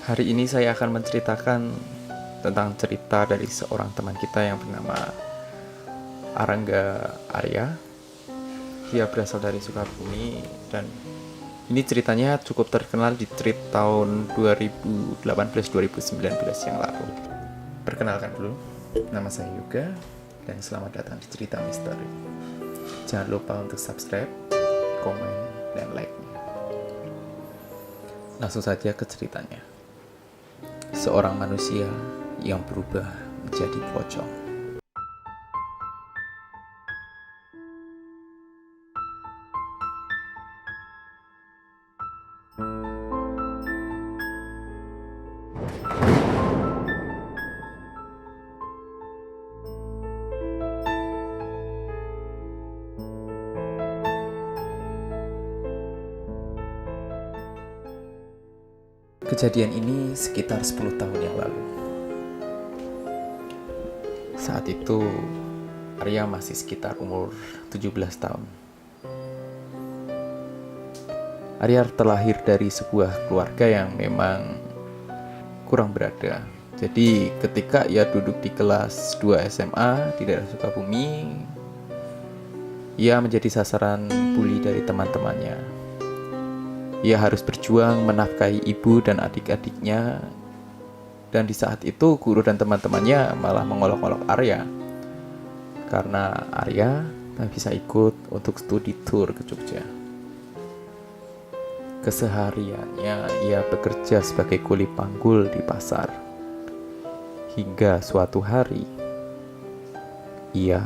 Hari ini saya akan menceritakan tentang cerita dari seorang teman kita yang bernama Arangga Arya. Dia berasal dari Sukabumi dan ini ceritanya cukup terkenal di tweet tahun 2018-2019 yang lalu. Perkenalkan dulu, nama saya Yuga dan selamat datang di Cerita Misteri. Jangan lupa untuk subscribe, komen, dan like-nya. Langsung saja ke ceritanya. Seorang manusia yang berubah menjadi pocong. Kejadian ini sekitar 10 tahun yang lalu. Saat itu Arya masih sekitar umur 17 tahun. Arya terlahir dari sebuah keluarga yang memang kurang berada. Jadi ketika ia duduk di kelas 2 SMA di daerah Sukabumi, ia menjadi sasaran bully dari teman-temannya. Ia harus berjuang menafkahi ibu dan adik-adiknya. Dan di saat itu guru dan teman-temannya malah mengolok-olok Arya karena Arya tak bisa ikut untuk studi tour ke Jogja. Kesehariannya ia bekerja sebagai kuli panggul di pasar. Hingga suatu hari ia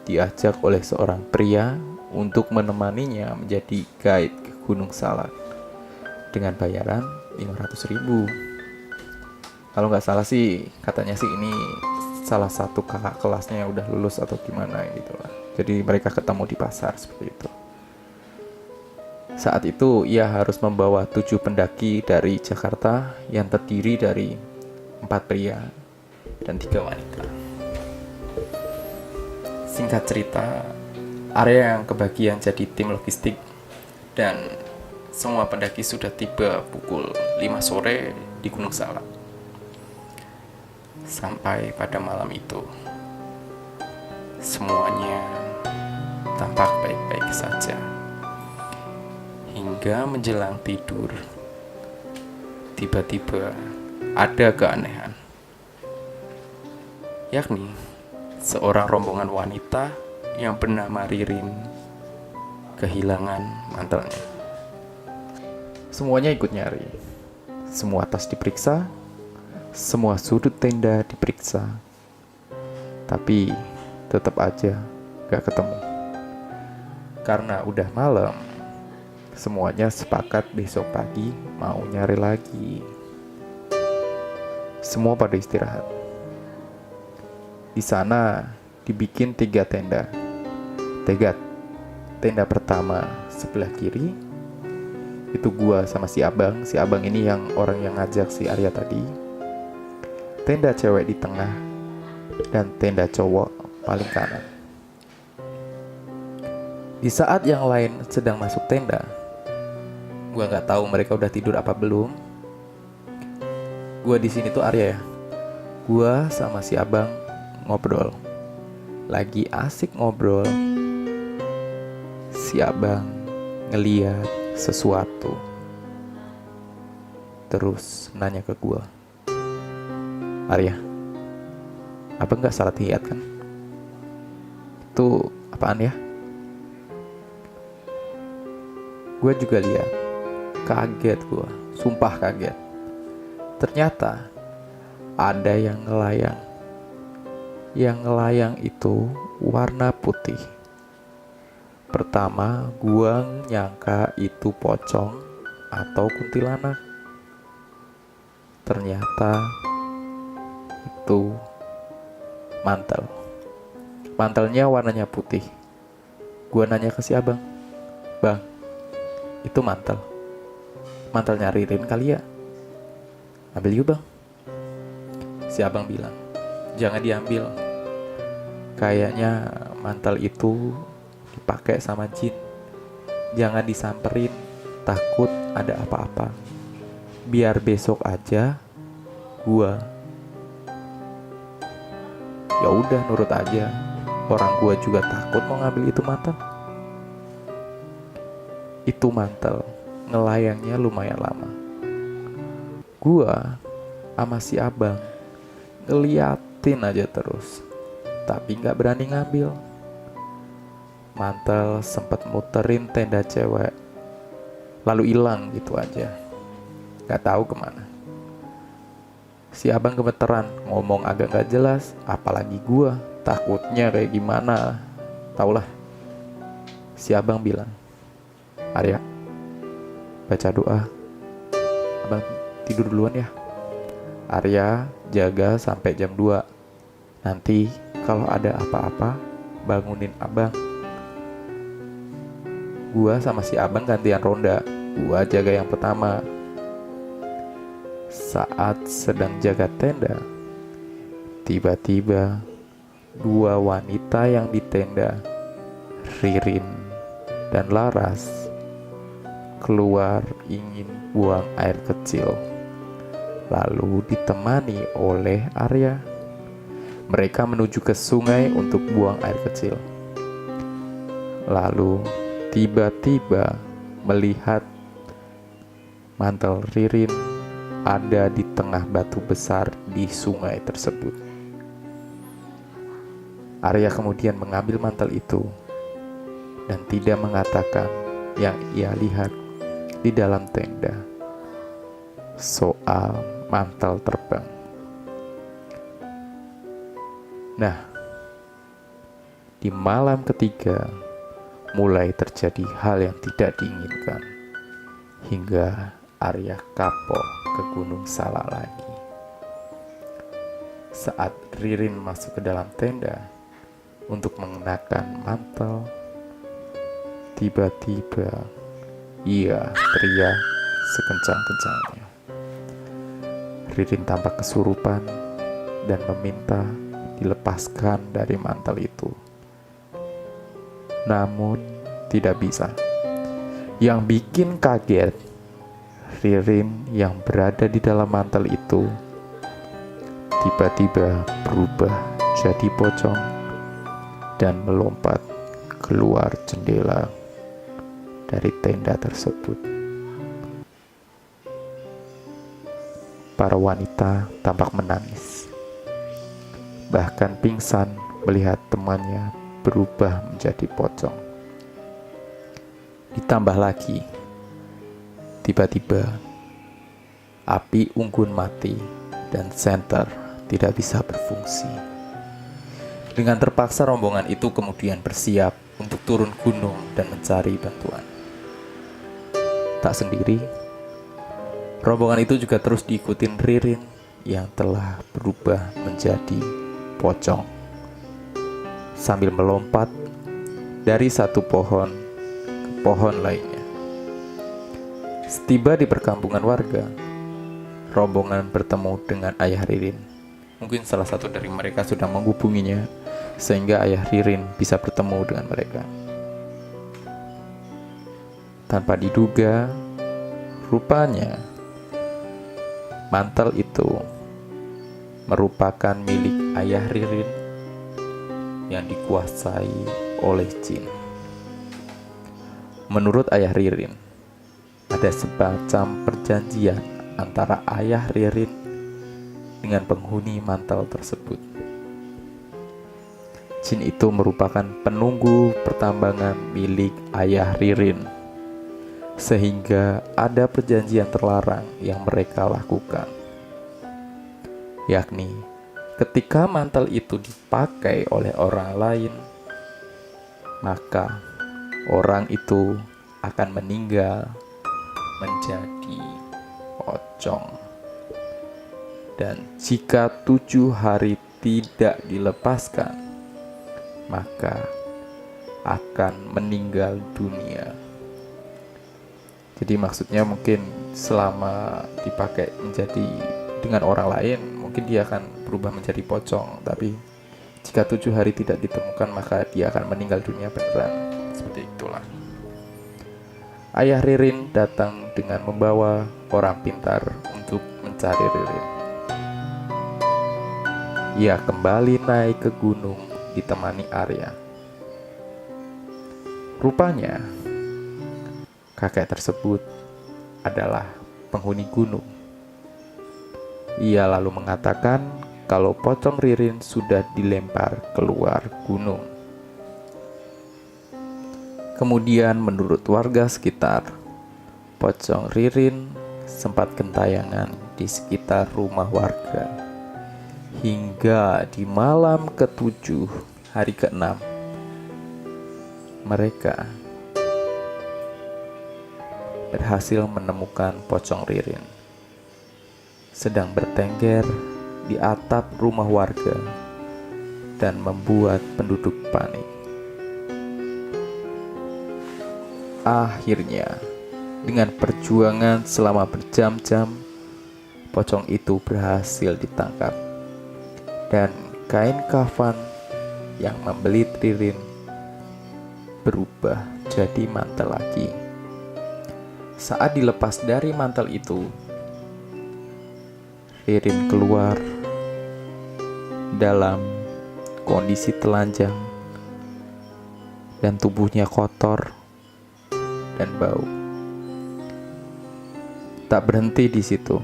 diajak oleh seorang pria untuk menemaninya menjadi guide ke Gunung Salak dengan bayaran 500.000. Kalau nggak salah sih, katanya sih ini salah satu kakak kelasnya yang udah lulus atau gimana gitu lah. Jadi mereka ketemu di pasar seperti itu. Saat itu ia harus membawa 7 pendaki dari Jakarta yang terdiri dari 4 pria dan 3 wanita. Singkat cerita, Arya yang kebagian jadi tim logistik dan semua pendaki sudah tiba pukul 5 sore di Gunung Salak. Sampai pada malam itu, semuanya tampak baik-baik saja. Hingga menjelang tidur, tiba-tiba ada keanehan. Yakni, seorang rombongan wanita yang bernama Ririn kehilangan mantelnya. Semuanya ikut nyari. Semua tas diperiksa, semua sudut tenda diperiksa. Tapi tetap aja gak ketemu. Karena udah malam, semuanya sepakat besok pagi mau nyari lagi. Semua pada istirahat. Di sana dibikin 3 tenda. Tenda pertama sebelah kiri, itu gua sama si abang. Si abang ini yang orang yang ngajak si Arya tadi. Tenda cewek di tengah dan tenda cowok paling kanan. Di saat yang lain sedang masuk tenda, gua nggak tahu mereka udah tidur apa belum. Gua di sini tuh Arya ya. Gua sama si abang ngobrol. Lagi asik ngobrol, si abang ngeliat sesuatu. Terus nanya ke gua, Arya, abang gak salah lihat kan? Itu apaan ya? Gua juga lihat. Kaget gua, sumpah kaget. Ternyata ada yang ngelayang. Yang ngelayang itu warna putih. Pertama, gua nyangka itu pocong atau kuntilanak. Ternyata itu mantel. Mantelnya warnanya putih. Gua nanya ke si abang, Bang, itu mantel. Mantelnya Ririn kali ya? Ambil yuk bang. Si abang bilang, jangan diambil. Kayaknya mantel itu dipakai sama jin. Jangan disamperin, takut ada apa-apa. biar besok aja gua. Ya udah nurut aja. Orang gua juga takut mau ngambil itu mantel. Itu mantel ngelayangnya lumayan lama. Gua sama si abang ngeliatin aja terus, tapi gak berani ngambil. Mantel sempet muterin tenda cewek, lalu hilang gitu aja, gak tahu kemana. Si abang gemeteran, ngomong agak gak jelas, apalagi gua takutnya kayak gimana. Taulah. Si abang bilang, Arya, baca doa, abang tidur duluan ya. Arya jaga sampai jam 2. Nanti kalau ada apa-apa bangunin abang. Gua sama si abang gantian ronda. Gua jaga yang pertama. Saat sedang jaga tenda, tiba-tiba 2 wanita yang di tenda, Ririn dan Laras, keluar ingin buang air kecil, lalu ditemani oleh Arya. Mereka menuju ke sungai untuk buang air kecil. Lalu tiba-tiba melihat mantel Ririn ada di tengah batu besar di sungai tersebut. Arya kemudian mengambil mantel itu dan tidak mengatakan yang ia lihat di dalam tenda soal mantel terbang. Nah, di malam ketiga mulai terjadi hal yang tidak diinginkan, hingga Arya kapok ke Gunung Salak lagi. Saat Ririn masuk ke dalam tenda untuk mengenakan mantel, tiba-tiba ia teriak sekencang-kencangnya. Ririn tampak kesurupan dan meminta dilepaskan dari mantel itu. Namun tidak bisa. Yang bikin kaget, Ririn yang berada di dalam mantel itu tiba-tiba berubah jadi pocong dan melompat keluar jendela dari tenda tersebut. Para wanita tampak menangis, bahkan pingsan melihat temannya berubah menjadi pocong. Ditambah lagi, tiba-tiba api unggun mati dan senter tidak bisa berfungsi. Dengan terpaksa rombongan itu kemudian bersiap untuk turun gunung dan mencari bantuan. Tak sendiri, rombongan itu juga terus diikutin Ririn yang telah berubah menjadi pocong, sambil melompat dari satu pohon ke pohon lainnya. Setiba di perkampungan warga, rombongan bertemu dengan ayah Ririn. Mungkin salah satu dari mereka sudah menghubunginya sehingga ayah Ririn bisa bertemu dengan mereka. Tanpa diduga, rupanya mantel itu merupakan milik ayah Ririn yang dikuasai oleh jin. Menurut ayah Ririn, ada semacam perjanjian antara ayah Ririn dengan penghuni mantel tersebut. Jin itu merupakan penunggu pertambangan milik ayah Ririn, sehingga ada perjanjian terlarang yang mereka lakukan, yakni ketika mantel itu dipakai oleh orang lain, maka orang itu akan meninggal menjadi pocong. Dan jika 7 hari tidak dilepaskan, maka akan meninggal dunia. Jadi maksudnya mungkin selama dipakai menjadi dengan orang lain, mungkin dia akan berubah menjadi pocong. Tapi jika 7 hari tidak ditemukan, maka dia akan meninggal dunia beneran. Seperti itulah. Ayah Ririn datang dengan membawa orang pintar untuk mencari Ririn. Ia kembali naik ke gunung ditemani Arya. Rupanya, kakek tersebut adalah penghuni gunung. Ia lalu mengatakan kalau pocong Ririn sudah dilempar keluar gunung. Kemudian menurut warga sekitar, pocong Ririn sempat gentayangan di sekitar rumah warga. Hingga di malam ke-7 hari ke-6, mereka berhasil menemukan pocong Ririn sedang bertengger di atap rumah warga dan membuat penduduk panik. Akhirnya, dengan perjuangan selama berjam-jam, pocong itu berhasil ditangkap. Dan kain kafan yang membelit Ririn berubah jadi mantel lagi. Saat dilepas dari mantel itu, Ririn keluar dalam kondisi telanjang dan tubuhnya kotor dan bau. Tak berhenti di situ.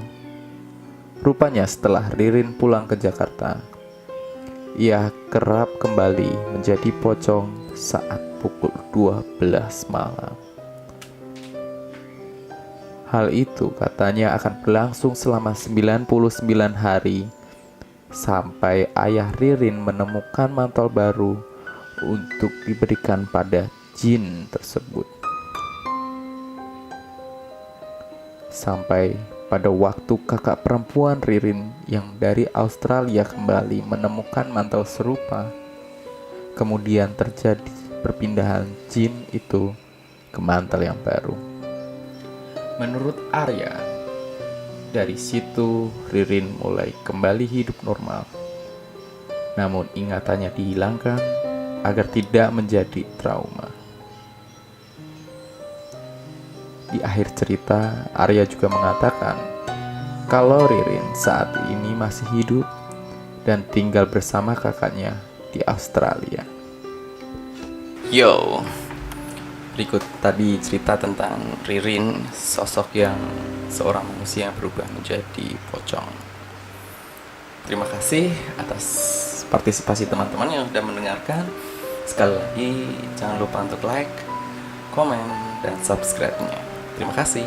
Rupanya setelah Ririn pulang ke Jakarta, ia kerap kembali menjadi pocong saat pukul 12 malam. Hal itu katanya akan berlangsung selama 99 hari sampai ayah Ririn menemukan mantel baru untuk diberikan pada jin tersebut. Sampai pada waktu kakak perempuan Ririn yang dari Australia kembali menemukan mantel serupa, kemudian terjadi perpindahan jin itu ke mantel yang baru. Menurut Arya, dari situ Ririn mulai kembali hidup normal. Namun ingatannya dihilangkan agar tidak menjadi trauma. Di akhir cerita, Arya juga mengatakan kalau Ririn saat ini masih hidup dan tinggal bersama kakaknya di Australia. Yo, berikut tadi cerita tentang Ririn, sosok yang seorang manusia yang berubah menjadi pocong. Terima kasih atas partisipasi teman-teman yang sudah mendengarkan. Sekali lagi, jangan lupa untuk like, komen, dan subscribe-nya. Terima kasih.